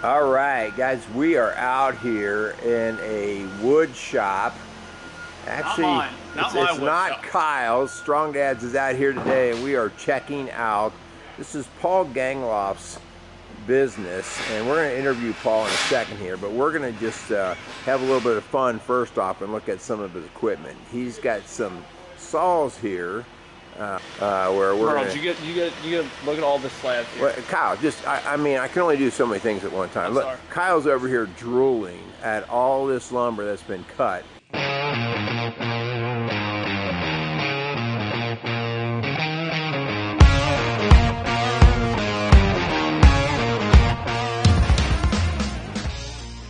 All right, guys, we are out here in a wood shop. Actually, it's not Kyle's. Strong Dad's is out here today, and we are checking out. This is Paul Gangloff's business, and we're going to interview Paul in a second here, but we're going to just have a little bit of fun first off and look at some of his equipment. He's got some saws here. Where we're Ronald, you get look at all the slabs here. Well, Kyle, I mean, I can only do so many things at one time. Look, Kyle's over here drooling at all this lumber that's been cut.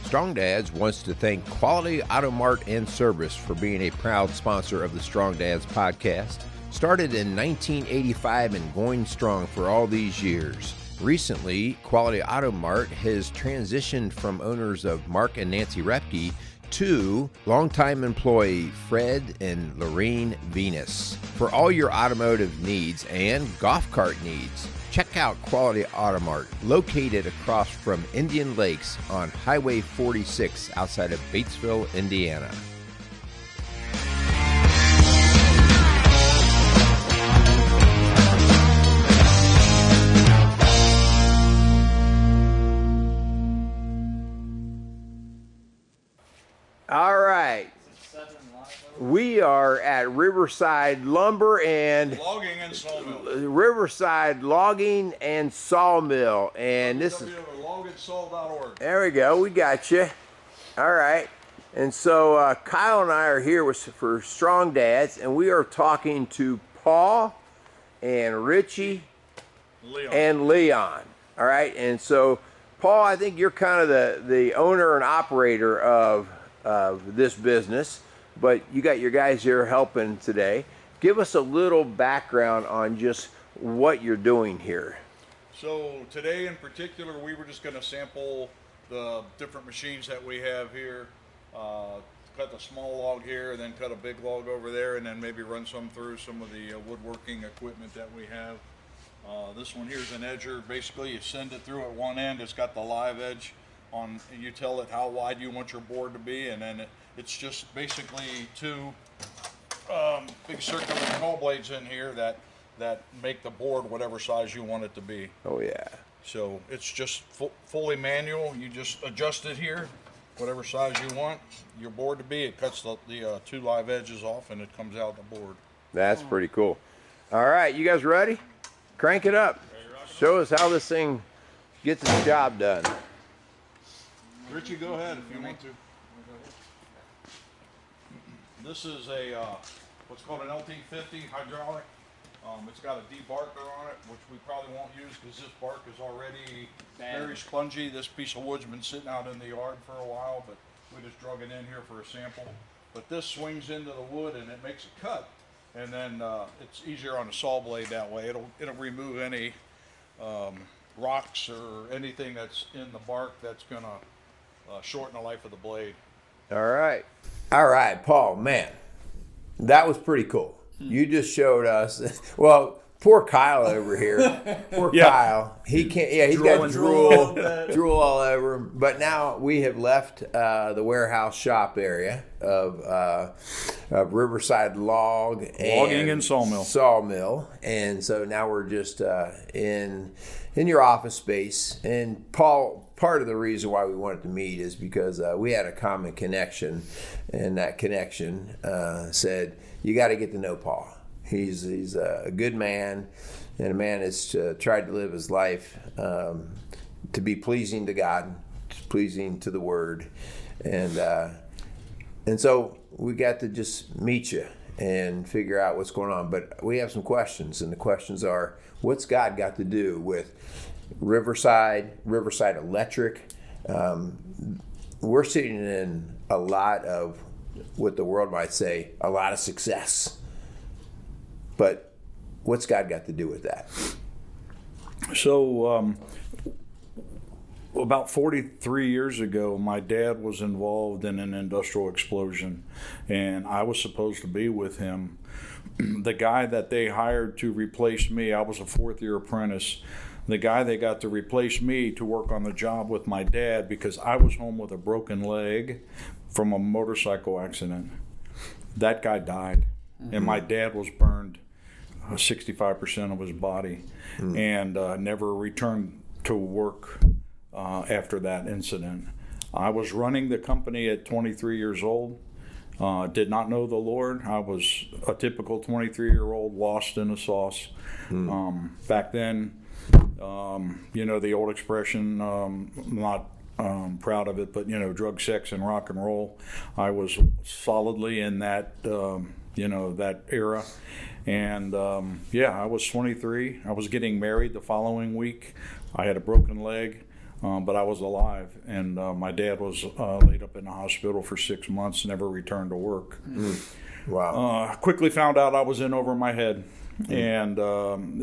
Strong Dads wants to thank Quality Auto Mart and Service for being a proud sponsor of the Strong Dads podcast. Started in 1985 and going strong for all these years. Recently, Quality Auto Mart has transitioned from owners of Mark and Nancy Repke to longtime employee Fred and Lorene Venus. For all your automotive needs and golf cart needs, check out Quality Auto Mart, located across from Indian Lakes on Highway 46 outside of Batesville, Indiana. All right, we are at Riverside Lumber and Logging and Sawmill. Riverside Logging and Sawmill, and this is logandsaw.org. There we go. We got you. All right, and so Kyle and I are here for Strong Dads, and we are talking to Paul and Richie and Leon. All right, and so Paul, I think you're kind of the owner and operator of this business, but you got your guys here helping today. Give us a little background on just what you're doing here. So today in particular, we were just going to sample the different machines that we have here, cut the small log here, and then cut a big log over there, and then maybe run some through some of the woodworking equipment that we have. This one here is an edger. Basically, you send it through at one end. It's got the live edge on, and you tell it how wide you want your board to be, and then it's just basically two big circular control blades in here that make the board whatever size you want it to be. Oh yeah. So it's just fully manual. You just adjust it here, whatever size you want your board to be. It cuts the two live edges off, and it comes out the board. That's pretty cool. All right, you guys ready? Crank it up. Show us how this thing gets its job done. Richie, go ahead if you want to. This is a what's called an LT50 hydraulic. It's got a debarker on it, which we probably won't use because this bark is already very spongy. This piece of wood's been sitting out in the yard for a while, but we just drug it in here for a sample. But this swings into the wood and it makes a cut, and then it's easier on a saw blade that way. It'll remove any rocks or anything that's in the bark that's gonna shorten the life of the blade. All right, Paul, man, that was pretty cool. You just showed us, well, poor Kyle over here. Kyle. He can't, he's got drool all over him. But now we have left the warehouse shop area of Riverside Logging and Sawmill. And so now we're just in your office space. And Paul, part of the reason why we wanted to meet is because we had a common connection, and that connection said, you got to get to know Paul. He's a good man, and a man that's tried to live his life to be pleasing to God, pleasing to the Word, and so we got to just meet you and figure out what's going on. But we have some questions, and the questions are, what's God got to do with Riverside Electric? We're sitting in a lot of what the world might say, a lot of success. But what's God got to do with that? So about 43 years ago, my dad was involved in an industrial explosion, and I was supposed to be with him. The guy that they hired to replace me, I was a fourth-year apprentice, the guy that got to replace me to work on the job with my dad, because I was home with a broken leg from a motorcycle accident, that guy died. And my dad was burned 65% of his body and never returned to work after that incident. I was running the company at 23 years old. Did not know the Lord. I was a typical 23-year-old lost in the sauce. Back then, the old expression, not proud of it, but, drug, sex, and rock and roll. I was solidly in that, that era. And, I was 23. I was getting married the following week. I had a broken leg. But I was alive, and my dad was laid up in the hospital for 6 months, never returned to work. Wow. Quickly found out I was in over my head, and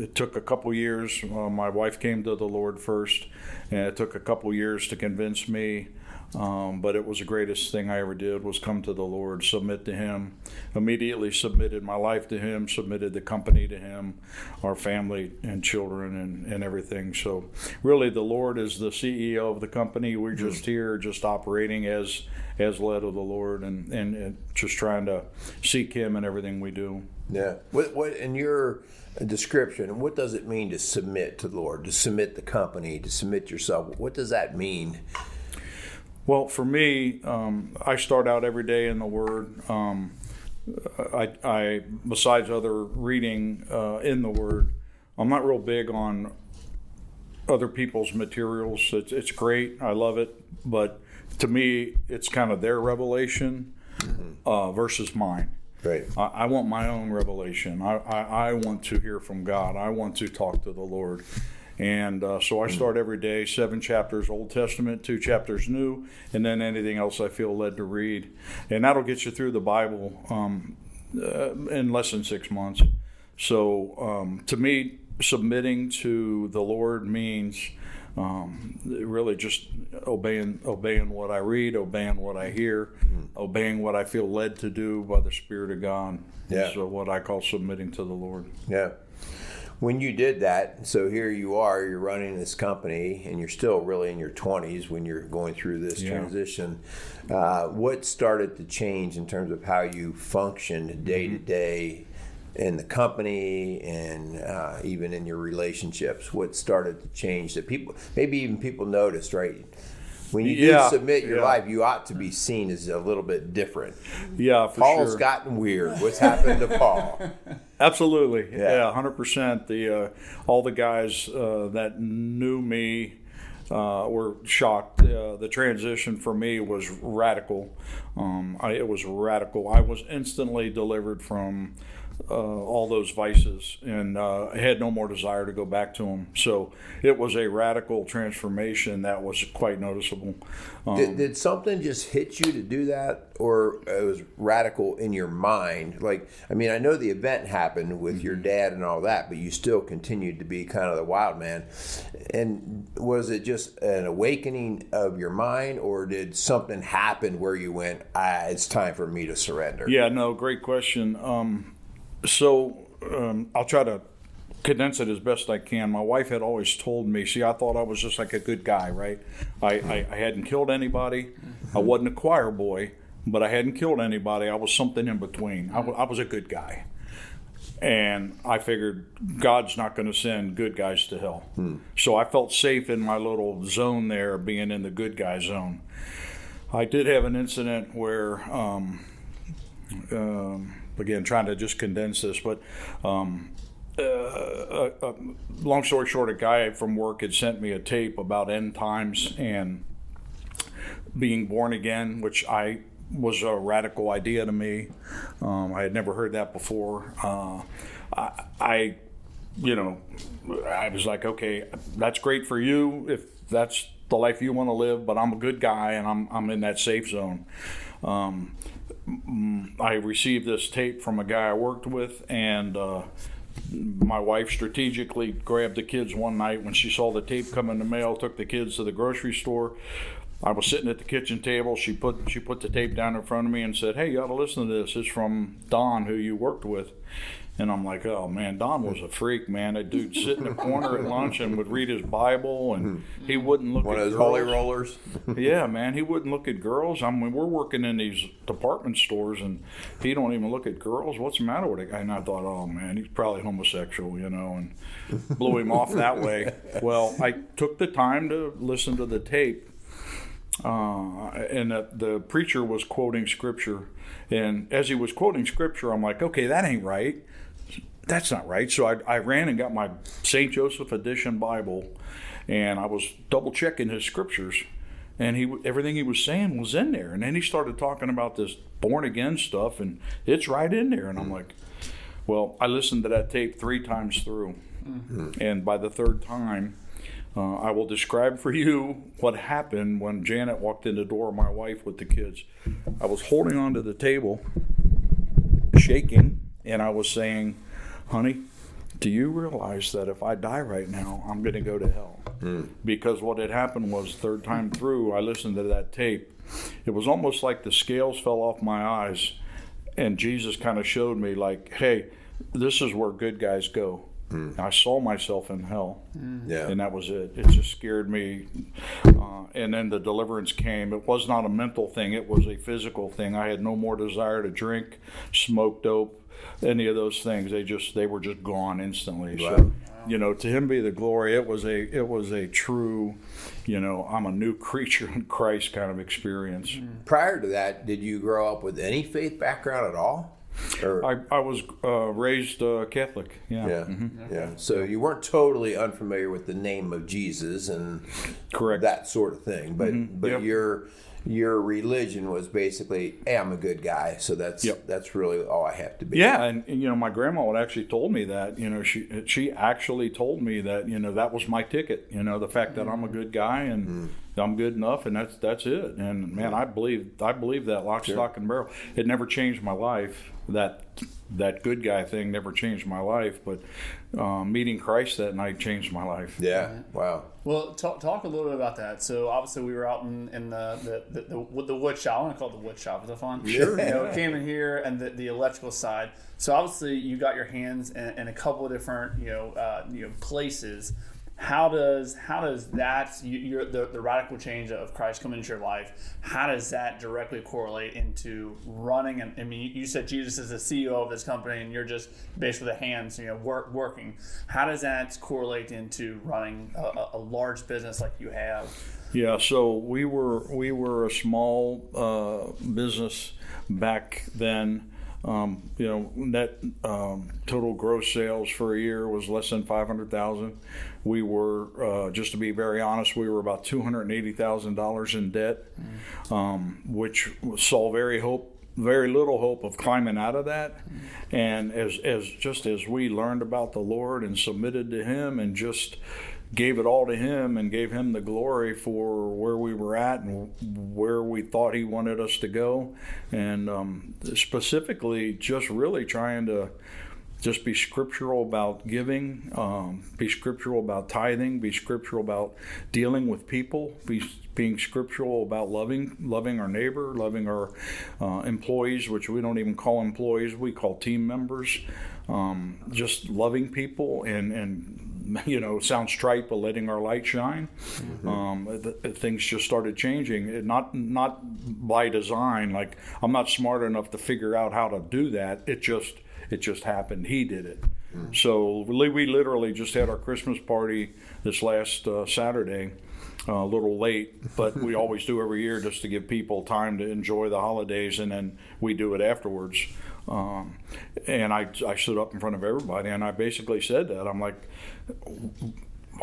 it took a couple years. My wife came to the Lord first, and it took a couple years to convince me. But it was the greatest thing I ever did, was come to the Lord, submit to Him. Immediately submitted my life to Him, submitted the company to Him, our family and children and everything. So really the Lord is the CEO of the company. We're just here, just operating as led of the Lord and just trying to seek Him in everything we do. Yeah. What in your description, what does it mean to submit to the Lord, to submit the company, to submit yourself? What does that mean? Well, for me, I start out every day in the Word. I besides other reading in the Word, I'm not real big on other people's materials. It's great. I love it. But to me, it's kind of their revelation versus mine. Right. I want my own revelation. I want to hear from God. I want to talk to the Lord. And so I start every day, 7 chapters Old Testament, 2 chapters New, and then anything else I feel led to read. And that'll get you through the Bible in less than 6 months. So to me, submitting to the Lord means really just obeying what I read, obeying what I hear, obeying what I feel led to do by the Spirit of God. Yeah. So what I call submitting to the Lord. Yeah. When you did that, so here you are, you're running this company, and you're still really in your 20s when you're going through this transition. What started to change in terms of how you functioned day to day in the company and even in your relationships? What started to change that maybe even people noticed, right? When you do submit your life, you ought to be seen as a little bit different. Yeah, for Paul's sure. gotten weird. What's happened to Paul? Absolutely. Yeah, 100%. All the guys that knew me were shocked. The transition for me was radical. It was radical. I was instantly delivered from all those vices, and I had no more desire to go back to them. So it was a radical transformation that was quite noticeable. Did something just hit you to do that, or it was radical in your mind? Like, I mean, I know the event happened with your dad and all that, but you still continued to be kind of the wild man. And was it just an awakening of your mind, or did something happen where you went, it's time for me to surrender? Yeah, no, great question. I'll try to condense it as best I can. My wife had always told me, I thought I was just like a good guy, right? I hadn't killed anybody. I wasn't a choir boy, but I hadn't killed anybody. I was something in between. I was a good guy. And I figured God's not going to send good guys to hell. So I felt safe in my little zone there, being in the good guy zone. I did have an incident where, again, trying to just condense this, but long story short, a guy from work had sent me a tape about end times and being born again, which was a radical idea to me. I had never heard that before. I was like, okay, that's great for you if that's the life you want to live, but I'm a good guy and I'm in that safe zone. I received this tape from a guy I worked with, and my wife strategically grabbed the kids one night when she saw the tape come in the mail, took the kids to the grocery store. I was sitting at the kitchen table. She put the tape down in front of me and said, "Hey, you ought to listen to this. It's from Don, who you worked with." And I'm like, oh man, Don was a freak, man. That dude sit in the corner at lunch and would read his Bible, and he wouldn't look One at of those girls. holy rollers. Yeah, man, he wouldn't look at girls. I mean, we're working in these department stores, and he don't even look at girls. What's the matter with the guy? And I thought, oh man, he's probably homosexual, and blew him off that way. Well, I took the time to listen to the tape, and the preacher was quoting scripture. And as he was quoting scripture, I'm like, okay, that ain't right. That's not right. So I ran and got my St. Joseph Edition Bible, and I was double checking his scriptures, and everything he was saying was in there. And then he started talking about this born again stuff, and it's right in there. And I'm like, well, I listened to that tape 3 times through, and by the 3rd time, I will describe for you what happened when Janet walked in the door, my wife with the kids. I was holding onto the table, shaking, and I was saying, honey, do you realize that if I die right now, I'm going to go to hell? Because what had happened was 3rd time through, I listened to that tape. It was almost like the scales fell off my eyes, and Jesus kind of showed me like, hey, this is where good guys go. I saw myself in hell, and that was it. It just scared me, and then the deliverance came. It was not a mental thing. It was a physical thing. I had no more desire to drink, smoke dope, any of those things. They were just gone instantly. Wow. So, to him be the glory. It was a true, I'm a new creature in Christ kind of experience. Prior to that, did you grow up with any faith background at all? I was raised Catholic. Yeah. Yeah. So you weren't totally unfamiliar with the name of Jesus and correct that sort of thing, but your religion was basically, hey, I'm a good guy, so that's really all I have to be. Yeah, and my grandma had actually told me that. She actually told me that that was my ticket. The fact that I'm a good guy and I'm good enough, and that's it. And man, I believe that lock, stock, and barrel. It never changed my life. That good guy thing never changed my life, but meeting Christ that night changed my life. Yeah, wow. Well, talk a little bit about that. So obviously we were out in the wood shop. I want to call it the wood shop. Is that fun? Sure. We came in here and the electrical side. So obviously you got your hands in a couple of different places. How does that the radical change of Christ coming into your life? How does that directly correlate into running? And I mean, you said Jesus is the CEO of this company, and you're just basically the hands, working. How does that correlate into running a large business like you have? Yeah, so we were a small business back then. Net total gross sales for a year was less than $500,000. We were, just to be very honest, we were about $280,000 in debt, which saw very little hope of climbing out of that. And as we learned about the Lord and submitted to Him and just gave it all to Him and gave Him the glory for where we were at and where we thought He wanted us to go, and specifically just really trying to just be scriptural about giving, be scriptural about tithing, be scriptural about dealing with people, being scriptural about loving our neighbor, loving our employees, which we don't even call employees, we call team members, just loving people and sounds trite, but letting our light shine. Things just started changing, not by design. Like, I'm not smart enough to figure out how to do that. It just happened. He did it. So we literally just had our Christmas party this last Saturday. A little late, but we always do every year just to give people time to enjoy the holidays, and then we do it afterwards. And I stood up in front of everybody, and I basically said that. I'm like,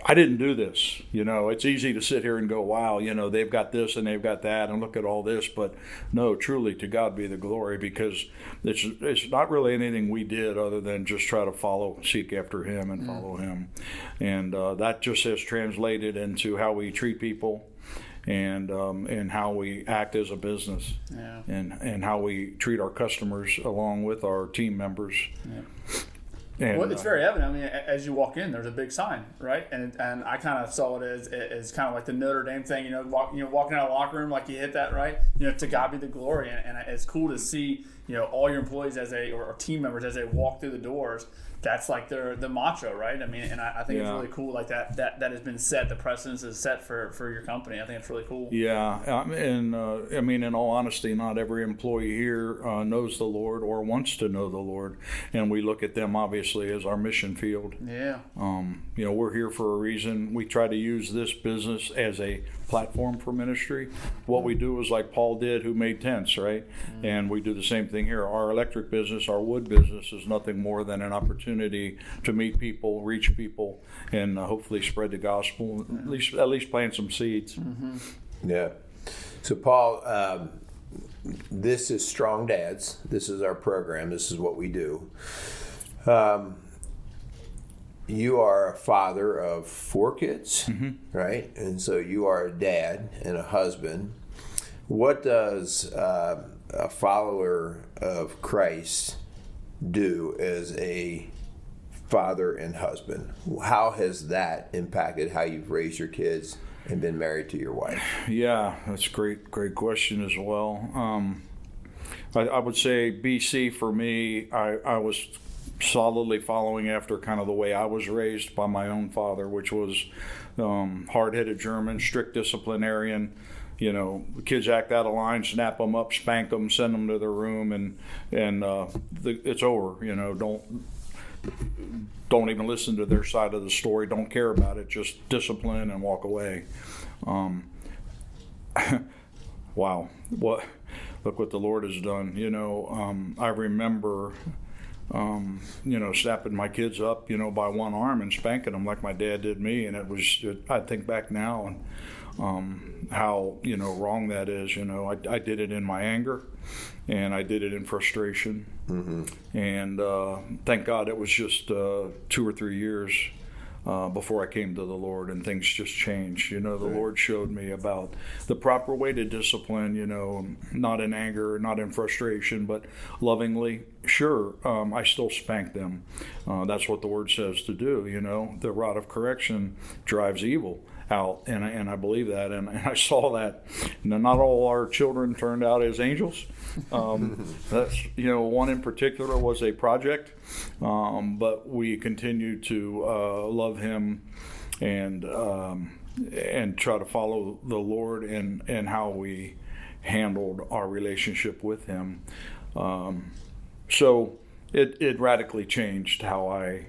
I didn't do this. It's easy to sit here and go, wow, they've got this and they've got that, and look at all this. But no, truly, to God be the glory, because it's not really anything we did other than just try to seek after Him and follow Him. And that just has translated into how we treat people and how we act as a business, and how we treat our customers along with our team members. Yeah. And, well, it's very evident. I mean, as you walk in, there's a big sign, right? And I kind of saw it as kind of like the Notre Dame thing, walking out of the locker room, like you hit that, right? To God be the glory, and it's cool to see, all your employees or team members as they walk through the doors. That's like the mantra, right? I mean, and I think it's really cool, like that has been set. The precedence is set for your company. I think it's really cool. Yeah, and I mean, in all honesty, not every employee here knows the Lord or wants to know the Lord, and we look at them obviously as our mission field. Yeah. We're here for a reason. We try to use this business as a platform for ministry. What we do is like Paul did, who made tents, right? Mm-hmm. And we do the same thing here. Our electric business, our wood business, is nothing more than an opportunity to meet people, reach people, and hopefully spread the gospel. At least plant some seeds. Mm-hmm. Yeah. So Paul, this is Strong Dads. This is our program. This is what we do. You are a father of 4 kids, right? And so you are a dad and a husband. What does a follower of Christ do as a father and husband? How has that impacted how you've raised your kids and been married to your wife? Yeah, that's a great question as well. I would say BC for me, I was solidly following after kind of the way I was raised by my own father, which was hard-headed German, strict disciplinarian. Kids act out of line, snap them up, spank them, send them to their room, and it's over. Don't even listen to their side of the story. Don't care about it. Just discipline and walk away. Wow, look what the Lord has done. I remember. Snapping my kids up, by one arm and spanking them like my dad did me. And I think back now and how, wrong that is. I did it in my anger and I did it in frustration. Mm-hmm. And thank God it was just 2 or 3 years before I came to the Lord, and things just changed. The Lord showed me about the proper way to discipline, not in anger, not in frustration, but lovingly. Sure, I still spank them. That's what the Word says to do. The rod of correction drives evil out, and I believe that, and I saw that. Not all our children turned out as angels. That's one in particular was a project, but we continued to love him and try to follow the Lord and how we handled our relationship with him. So it radically changed how I.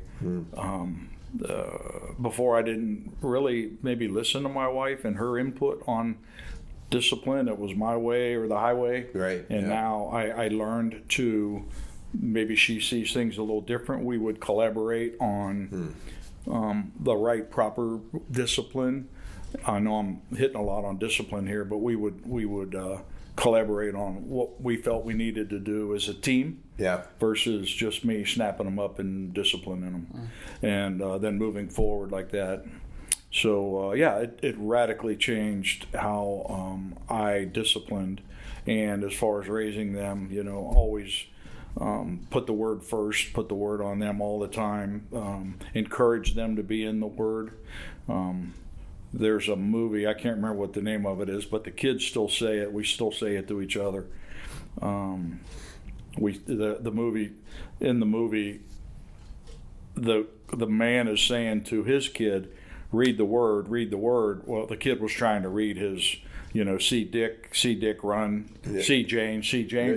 Before I didn't really maybe listen to my wife and her input on discipline. It was my way or the highway. Right. And now I learned to, maybe she sees things a little different. We would collaborate on the right, proper discipline. I know I'm hitting a lot on discipline here, but we would collaborate on what we felt we needed to do as a team. Yeah. Versus just me snapping them up and disciplining them, and then moving forward like that. So it radically changed how I disciplined, and as far as raising them, always put the Word first, put the Word on them all the time, encourage them to be in the Word. There's a movie, I can't remember what the name of it is, but the kids still say it. We still say it to each other. The movie, the man is saying to his kid, read the word. Well, the kid was trying to read his, see Dick run, yeah. see Jane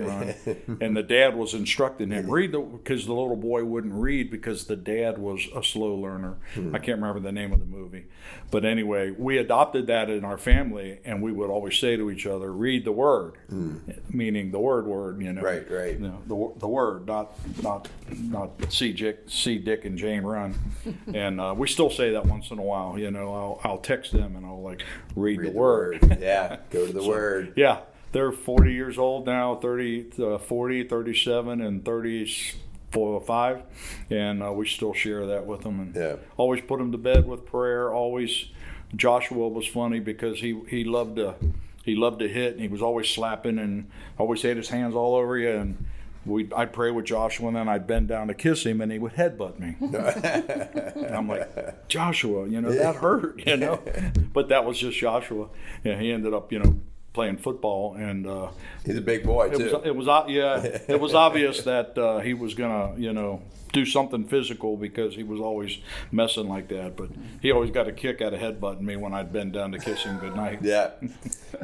run. And the dad was instructing him, because the little boy wouldn't read because the dad was a slow learner. I can't remember the name of the movie. But anyway, we adopted that in our family, and we would always say to each other, read the word, meaning the word, Right. The word, not see Dick and Jane run. And we still say that once in a while. I'll text them and I'll read the word. Yeah, go to the Word. Yeah, they're 40 years old now, 40, 37, and 35, and we still share that with them. And always put them to bed with prayer. Always, Joshua was funny because he loved to hit, and he was always slapping and always had his hands all over you. And I'd pray with Joshua, and then I'd bend down to kiss him, and he would headbutt me. And I'm like, Joshua, that hurt, But that was just Joshua. Yeah, he ended up, playing football, and he's a big boy too. It was obvious that he was gonna, do something physical because he was always messing like that. But he always got a kick out of headbutting me when I'd bend down to kiss him goodnight. Yeah,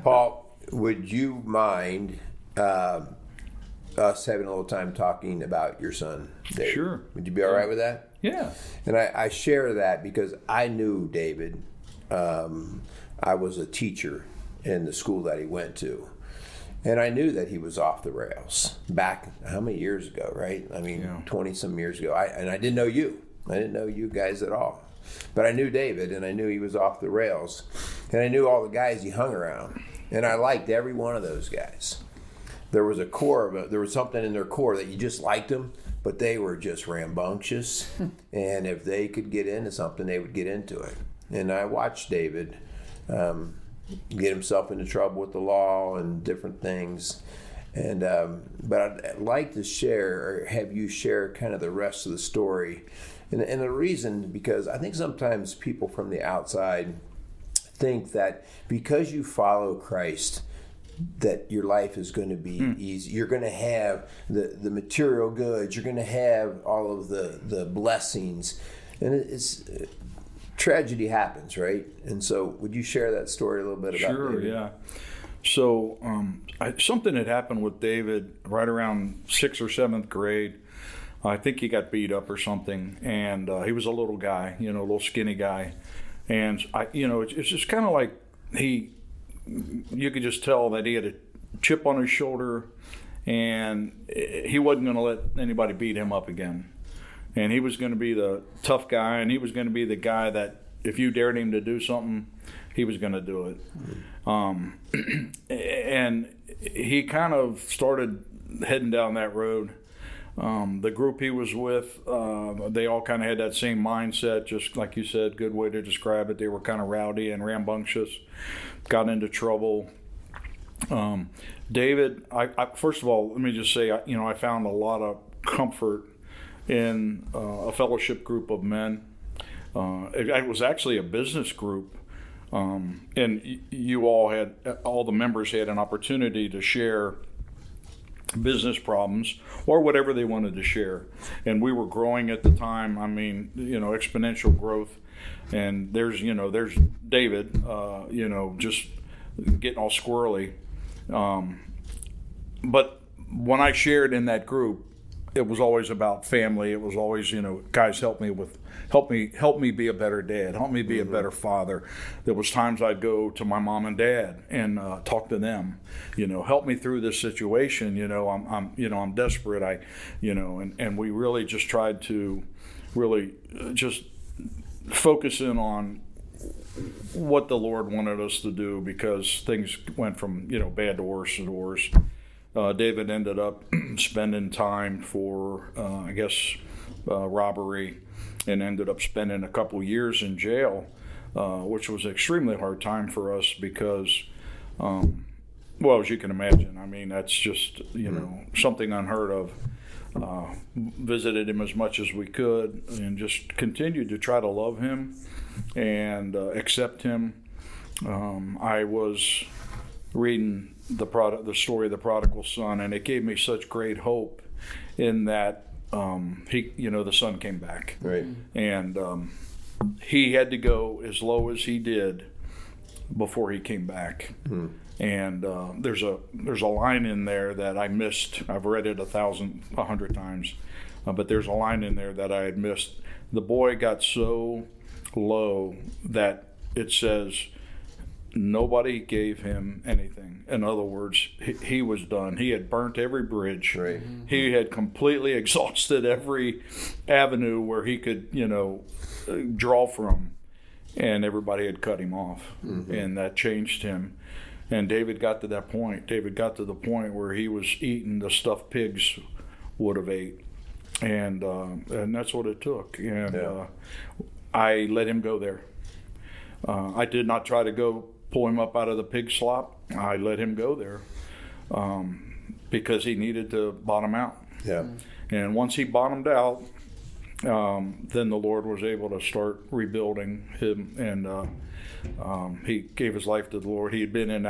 Paul, would you mind us having a little time talking about your son, David? Sure. Would you be all right with that? Yeah. And I share that because I knew David. I was a teacher in the school that he went to. And I knew that he was off the rails back, how many years ago, right? I mean, 20-some years ago. And I didn't know you. I didn't know you guys at all. But I knew David, and I knew he was off the rails. And I knew all the guys he hung around. And I liked every one of those guys. There was there was something in their core that you just liked them, but they were just rambunctious. And if they could get into something, they would get into it. And I watched David get himself into trouble with the law and different things. And but I'd like to share, or have you share kind of the rest of the story. And the reason, because I think sometimes people from the outside think that because you follow Christ, that your life is going to be easy. You're going to have the material goods. You're going to have all of the blessings. And it's tragedy happens, right? And so would you share that story a little bit about Sure, David? Yeah. So something had happened with David right around 6th or 7th grade. I think he got beat up or something, and he was a little guy, a little skinny guy. And, it's just kind of like you could just tell that he had a chip on his shoulder, and he wasn't going to let anybody beat him up again. And he was going to be the tough guy, and he was going to be the guy that if you dared him to do something, he was going to do it. And he kind of started heading down that road. The group he was with, they all kind of had that same mindset, just like you said, good way to describe it. They were kind of rowdy and rambunctious, got into trouble. David, I first of all, let me just say, I found a lot of comfort in a fellowship group of men. It was actually a business group, and all the members had an opportunity to share business problems or whatever they wanted to share. And we were growing at the time. I mean, exponential growth. And there's David, just getting all squirrely. But when I shared in that group, it was always about family. It was always, guys, help me be a better dad. Help me be a better father. There was times I'd go to my mom and dad and talk to them. Help me through this situation. I'm desperate. And we really just tried to really just focus in on what the Lord wanted us to do, because things went from bad to worse to worse. David ended up spending time for, robbery, and ended up spending a couple years in jail, which was an extremely hard time for us because, as you can imagine, I mean, that's just, something unheard of. Visited him as much as we could and just continued to try to love him and accept him. I was reading the story of the prodigal son, and it gave me such great hope in that the son came back, right, and he had to go as low as he did before he came back. And there's a line in there that I missed. I've read it 100 times, but there's a line in there that I had missed. The boy got so low that it says nobody gave him anything. In other words, he was done. He had burnt every bridge. Right. He had completely exhausted every avenue where he could, draw from, and everybody had cut him off, and that changed him. And David got to that point. David got to the point where he was eating the stuff pigs would have ate, and that's what it took. And I let him go there. I did not try to go pull him up out of the pig slop. I let him go there because he needed to bottom out. Yeah. And once he bottomed out, then the Lord was able to start rebuilding him, and he gave his life to the Lord. He had been in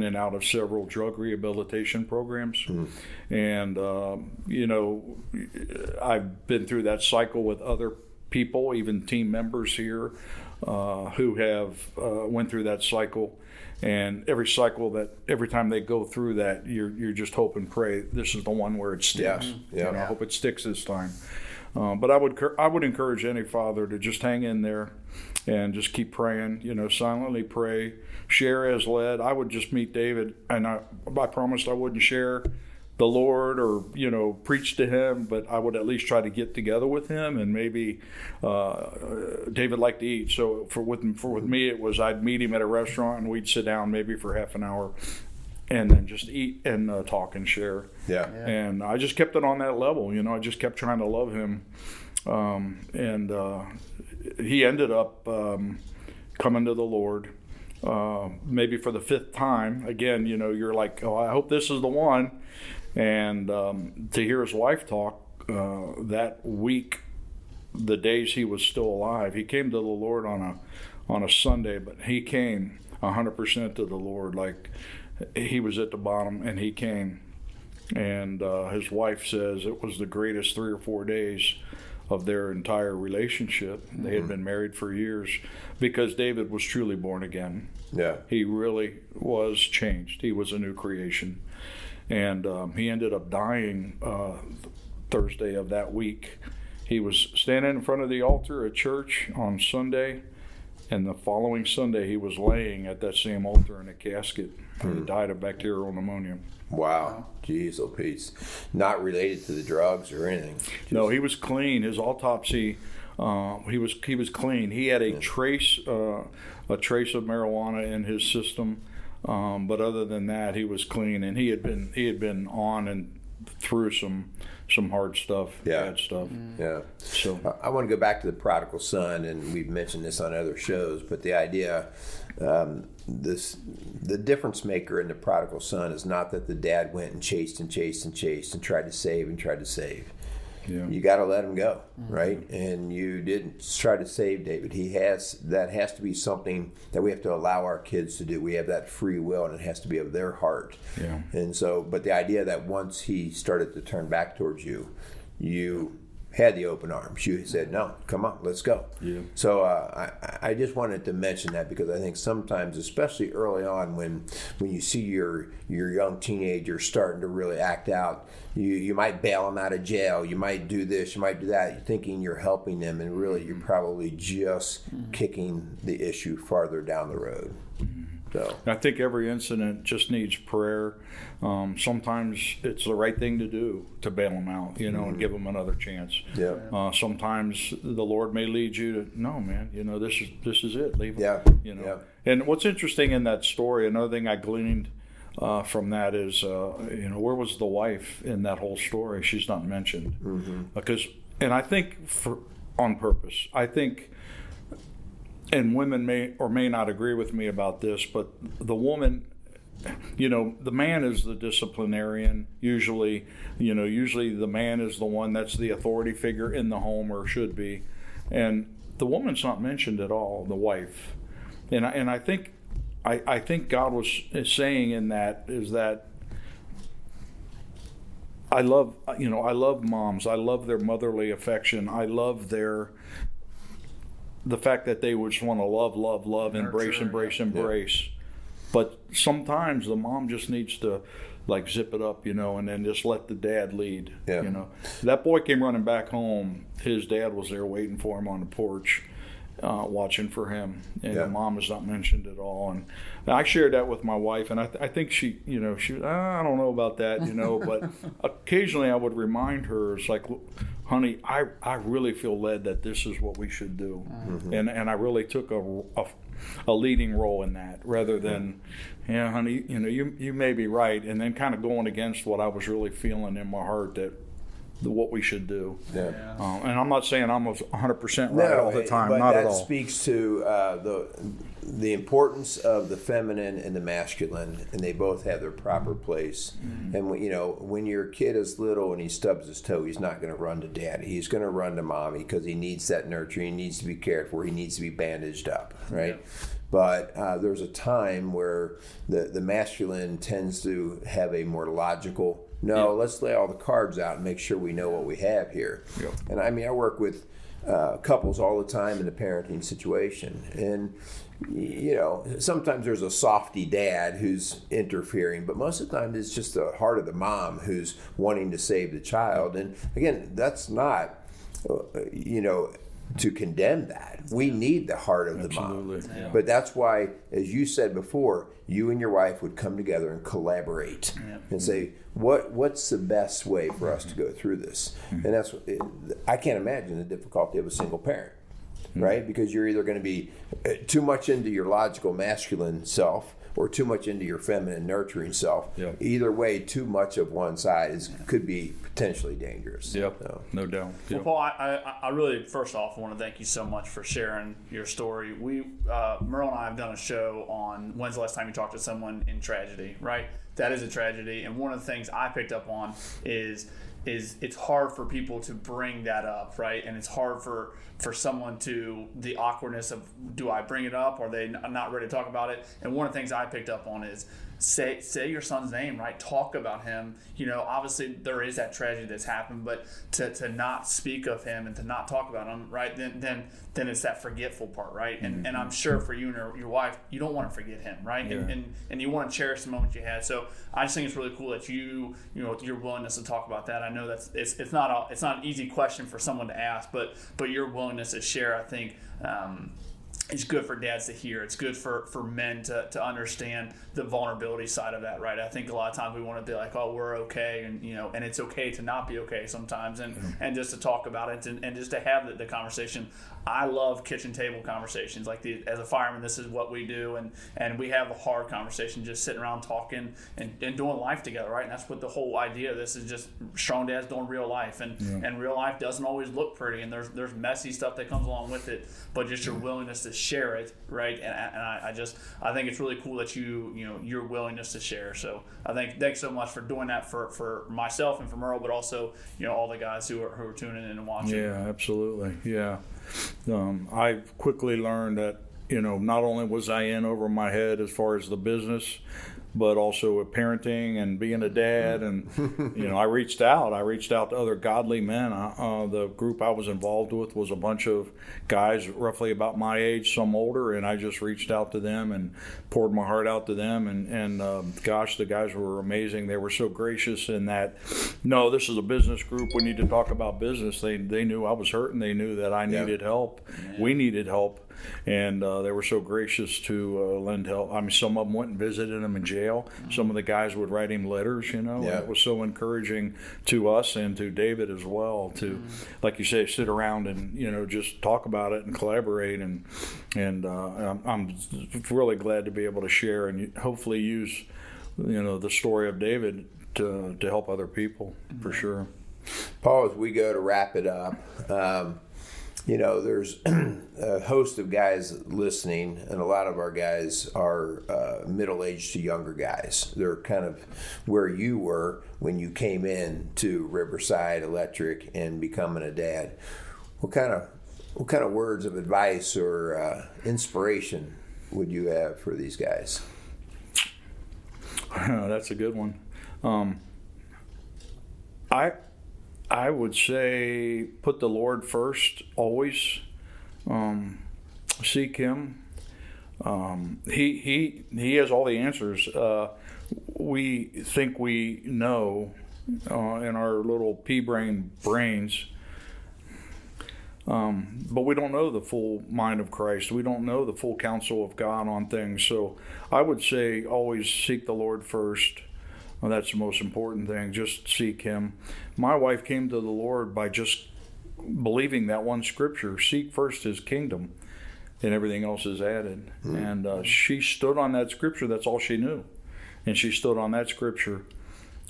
and out of several drug rehabilitation programs, and I've been through that cycle with other people, even team members here, who have went through that cycle. And every time they go through that, you're just hope and pray this is the one where it sticks. Yeah. I hope it sticks this time. But I would encourage any father to just hang in there and just keep praying. Silently pray, share as led. I would just meet David, and I promised I wouldn't share the Lord or preach to him, but I would at least try to get together with him. And maybe David liked to eat, so with me it was I'd meet him at a restaurant and we'd sit down maybe for half an hour and then just eat and talk and share. Yeah. And I just kept it on that level. I just kept trying to love him, and he ended up coming to the Lord maybe for the fifth time. Again, you're like, oh, I hope this is the one. And to hear his wife talk that week, the days he was still alive, he came to the Lord on a Sunday, but he came 100% to the Lord. Like he was at the bottom, and he came. And his wife says it was the greatest 3 or 4 days of their entire relationship. They had been married for years, because David was truly born again. Yeah. He really was changed. He was a new creation. And he ended up dying Thursday of that week. He was standing in front of the altar at church on Sunday, and the following Sunday he was laying at that same altar in a casket. And he died of bacterial pneumonia. Wow. Jeez, oh Pete. Not related to the drugs or anything. No, he was clean. His autopsy, he was clean. He had a trace of marijuana in his system. But other than that, he was clean, and he had been on and through some hard stuff, bad stuff. Yeah. So I want to go back to the prodigal son, and we've mentioned this on other shows, but the idea, the difference maker in the prodigal son is not that the dad went and chased and tried to save. Yeah. You got to let him go, right? And you didn't try to save David. That has to be something that we have to allow our kids to do. We have that free will, and it has to be of their heart. Yeah. And so, but the idea that once he started to turn back towards you, you had the open arms. You said, no, come on, let's go. Yeah. So I just wanted to mention that, because I think sometimes, especially early on, when you see your young teenager starting to really act out, you might bail them out of jail. You might do this, you might do that. You're thinking you're helping them, and really you're probably just kicking the issue farther down the road. So I think every incident just needs prayer. Sometimes it's the right thing to do to bail them out, and give them another chance. Yeah. Sometimes the Lord may lead you to, no, man, this is it. Leave them. Yeah. Yeah. And what's interesting in that story, another thing I gleaned from that is, where was the wife in that whole story? She's not mentioned. And I think on purpose, and women may or may not agree with me about this, but the woman, the man is the disciplinarian. Usually the man is the one that's the authority figure in the home, or should be. And the woman's not mentioned at all, the wife. And I think God is saying in that is that I love moms. I love their motherly affection. I love the fact that they would just want to love, embrace. But sometimes the mom just needs to zip it up, and then just let the dad lead. Yeah. That boy came running back home. His dad was there waiting for him on the porch, watching for him, and the mom is not mentioned at all. And I shared that with my wife, and I think she I don't know about that, but occasionally I would remind her, it's like, honey, I really feel led that this is what we should do. And I really took a leading role in that, rather than, honey, you may be right, and then kind of going against what I was really feeling in my heart, that what we should do. Yeah. And I'm not saying I'm 100% right all the time, but not that at all. speaks to the importance of the feminine and the masculine, and they both have their proper place. And when your kid is little and he stubs his toe, he's not going to run to daddy. He's going to run to mommy because he needs that nurturing. He needs to be cared for. He needs to be bandaged up, right? Yeah. But there's a time where the masculine tends to have a more logical, let's lay all the cards out and make sure we know what we have here. Yeah. And I work with couples all the time in the parenting situation. And, sometimes there's a softy dad who's interfering, but most of the time it's just the heart of the mom who's wanting to save the child. And again, that's not, to condemn that. We need the heart of the mom. Yeah. But that's why, as you said before, you and your wife would come together and collaborate and say, what's the best way for us to go through this? And that's I can't imagine the difficulty of a single parent, right? Because you're either going to be too much into your logical masculine self or too much into your feminine nurturing self. Yep. Either way, too much of one side could be potentially dangerous. Yep, no doubt. Well, Paul, I really, first off, want to thank you so much for sharing your story. Merle and I have done a show on when's the last time you talked to someone in tragedy, right? That is a tragedy. And one of the things I picked up on is it's hard for people to bring that up, right? And it's hard for someone the awkwardness of, do I bring it up? Or are they not ready to talk about it? And one of the things I picked up on is say your son's name, right? Talk about him. Obviously there is that tragedy that's happened, but to not speak of him and to not talk about him, right? Then it's that forgetful part, right? And I'm sure for you and your wife, you don't want to forget him, right? Yeah. And you want to cherish the moment you had. So I just think it's really cool that your willingness to talk about that. I know that's it's not an easy question for someone to ask, but your willingness to share, I think. It's good for dads to hear. It's good for men to understand the vulnerability side of that, right? I think a lot of times we want to be like, oh, we're okay, and and it's okay to not be okay sometimes, and just to talk about it and just to have the conversation. I love kitchen table conversations. Like as a fireman, this is what we do, and we have a hard conversation, just sitting around talking and doing life together, right? And that's what the whole idea of this is, just strong dads doing real life, and real life doesn't always look pretty, and there's messy stuff that comes along with it, but just your willingness to share it, right? And I think it's really cool that your willingness to share. So thanks so much for doing that for myself and for Merle, but also all the guys who are tuning in and watching. Yeah, absolutely. Yeah. I quickly learned that not only was I in over my head as far as the business, but also with parenting and being a dad. And, I reached out to other godly men. The group I was involved with was a bunch of guys roughly about my age, some older, and I just reached out to them and poured my heart out to them. And gosh, the guys were amazing. They were so gracious in that, no, this is a business group. We need to talk about business. They knew I was hurting. They knew that I needed help. Yeah. We needed help. And they were so gracious to lend help. I mean, some of them went and visited him in jail. Some of the guys would write him letters, And it was so encouraging to us and to David as well to, like you say, sit around and, just talk about it and collaborate. And I'm really glad to be able to share and hopefully use, the story of David to help other people, for sure. Paul, as we go to wrap it up, there's a host of guys listening, and a lot of our guys are middle-aged to younger guys. They're kind of where you were when you came in to Riverside Electric and becoming a dad. What kind of words of advice or inspiration would you have for these guys? That's a good one. I would say put the Lord first, always. Seek Him. He has all the answers. We think we know in our little brains, but we don't know the full mind of Christ. We don't know the full counsel of God on things. So I would say always seek the Lord first. Well, that's the most important thing. Just seek Him. My wife came to the Lord by just believing that one scripture: seek first His kingdom, and everything else is added. And she stood on that scripture. That's all she knew, and she stood on that scripture.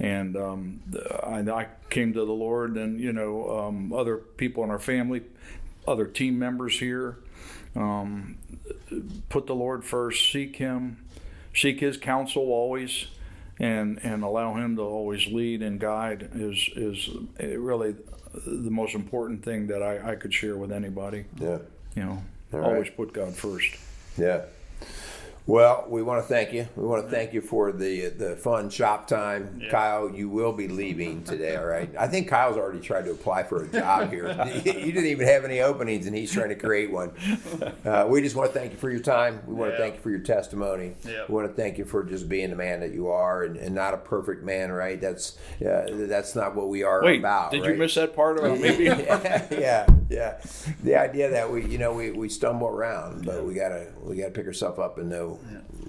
And I came to the Lord, and other people in our family, other team members here, put the Lord first, seek Him, seek His counsel always, and allow Him to always lead and guide is really the most important thing that I could share with anybody. Yeah. Always put God first. Yeah. Well, we want to thank you. We want to thank you for the fun shop time. Yeah. Kyle, you will be leaving today, all right? I think Kyle's already tried to apply for a job here. You didn't even have any openings, and he's trying to create one. We just want to thank you for your time. We want to thank you for your testimony. Yeah. We want to thank you for just being the man that you are, and not a perfect man, right? That's not what we are about. Did you miss that part of it? Maybe. Yeah. The idea that we stumble around, but we gotta pick ourselves up and know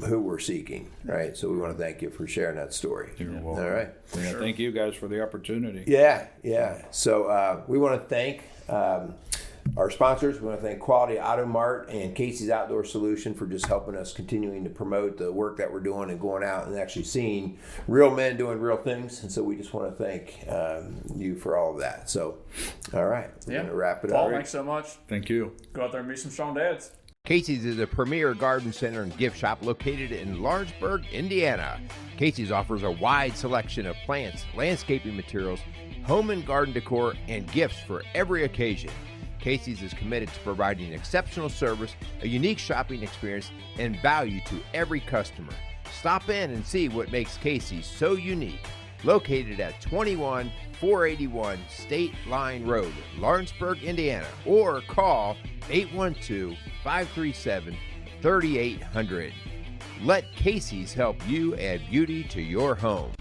who we're seeking, right? So we want to thank you for sharing that story. You're welcome. All right. Yeah, thank you guys for the opportunity. Yeah. So we want to thank our sponsors. We want to thank Quality Auto Mart and Casey's Outdoor Solution for just helping us continuing to promote the work that we're doing and going out and actually seeing real men doing real things. And so we just want to thank you for all of that. So, all right. We're going to wrap it up. Paul, thanks so much. Thank you. Go out there and meet some strong dads. Casey's is a premier garden center and gift shop located in Lawrenceburg, Indiana. Casey's offers a wide selection of plants, landscaping materials, home and garden decor, and gifts for every occasion. Casey's is committed to providing exceptional service, a unique shopping experience, and value to every customer. Stop in and see what makes Casey's so unique. Located at 21481 State Line Road, Lawrenceburg, Indiana, or call 812-537-3800. Let Casey's help you add beauty to your home.